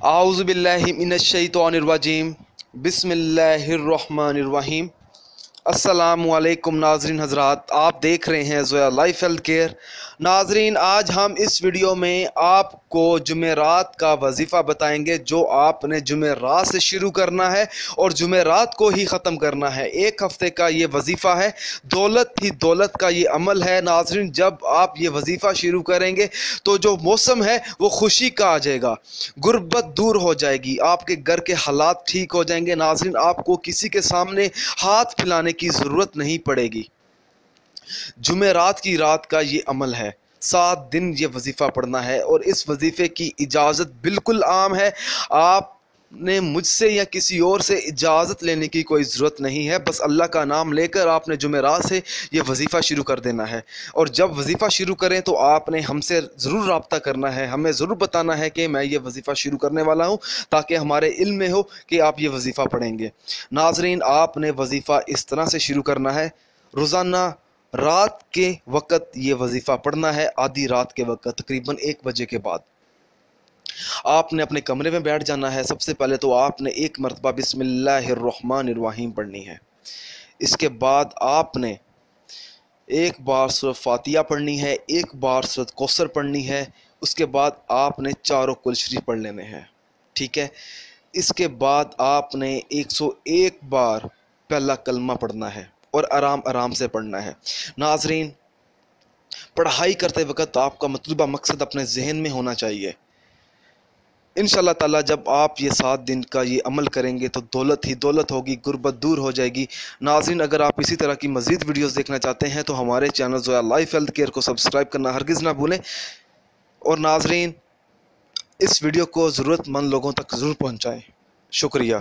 اعوذ باللہ من الشیطان الرجیم بسم اللہ الرحمن الرحیم۔ السلام علیکم ناظرین حضرات، آپ دیکھ رہے ہیں وظائف ہیلتھ کیئر۔ ناظرین، آج ہم اس ویڈیو میں آپ کو جمعرات کا وظیفہ بتائیں گے جو آپ نے جمعرات سے شروع کرنا ہے اور جمعرات کو ہی ختم کرنا ہے۔ ایک ہفتے کا یہ وظیفہ ہے، دولت ہی دولت کا یہ عمل ہے۔ ناظرین، جب آپ یہ وظیفہ شروع کریں گے تو جو موسم ہے وہ خوشی کا آ جائے گا، غربت دور ہو جائے گی، آپ کے گھر کے حالات ٹھیک ہو جائیں گے۔ ناظرین، آپ کو کسی کے سامنے ہاتھ پھیلانے کی ضرورت نہیں پڑے گی۔ جمعرات کی رات کا یہ عمل ہے، 7 دن یہ وظیفہ پڑھنا ہے اور اس وظیفے کی اجازت بالکل عام ہے۔ آپ نے مجھ سے یا کسی اور سے اجازت لینے کی کوئی ضرورت نہیں ہے، بس اللہ کا نام لے کر آپ نے جمعرات سے یہ وظیفہ شروع کر دینا ہے۔ اور جب وظیفہ شروع کریں تو آپ نے ہم سے ضرور رابطہ کرنا ہے، ہمیں ضرور بتانا ہے کہ میں یہ وظیفہ شروع کرنے والا ہوں، تاکہ ہمارے علم میں ہو کہ آپ یہ وظیفہ پڑھیں گے۔ ناظرین، آپ نے وظیفہ اس طرح سے شروع کرنا ہے، روزانہ رات کے وقت یہ وظیفہ پڑھنا ہے، آدھی رات کے وقت تقریباً 1 بجے کے بعد آپ نے اپنے کمرے میں بیٹھ جانا ہے۔ سب سے پہلے تو آپ نے 1 مرتبہ بسم اللہ الرحمن الرحیم پڑھنی ہے۔ اس کے بعد آپ نے 1 بار سورۃ فاتحہ پڑھنی ہے، 1 بار سورۃ کوثر پڑھنی ہے۔ اس کے بعد آپ نے 4 کل شریف پڑھ لینے ہیں، ٹھیک ہے۔ اس کے بعد آپ نے 101 بار پہلا کلمہ پڑھنا ہے اور آرام آرام سے پڑھنا ہے۔ ناظرین، پڑھائی کرتے وقت آپ کا مطلوبہ مقصد اپنے ذہن میں ہونا چاہیے۔ انشاءاللہ تعالیٰ جب آپ یہ 7 دن کا یہ عمل کریں گے تو دولت ہی دولت ہوگی، غربت دور ہو جائے گی۔ ناظرین، اگر آپ اسی طرح کی مزید ویڈیوز دیکھنا چاہتے ہیں تو ہمارے چینل وظائف ہیلتھ کیئر کو سبسکرائب کرنا ہرگز نہ بھولیں۔ اور ناظرین، اس ویڈیو کو ضرورت مند لوگوں تک ضرور پہنچائیں۔ شکریہ۔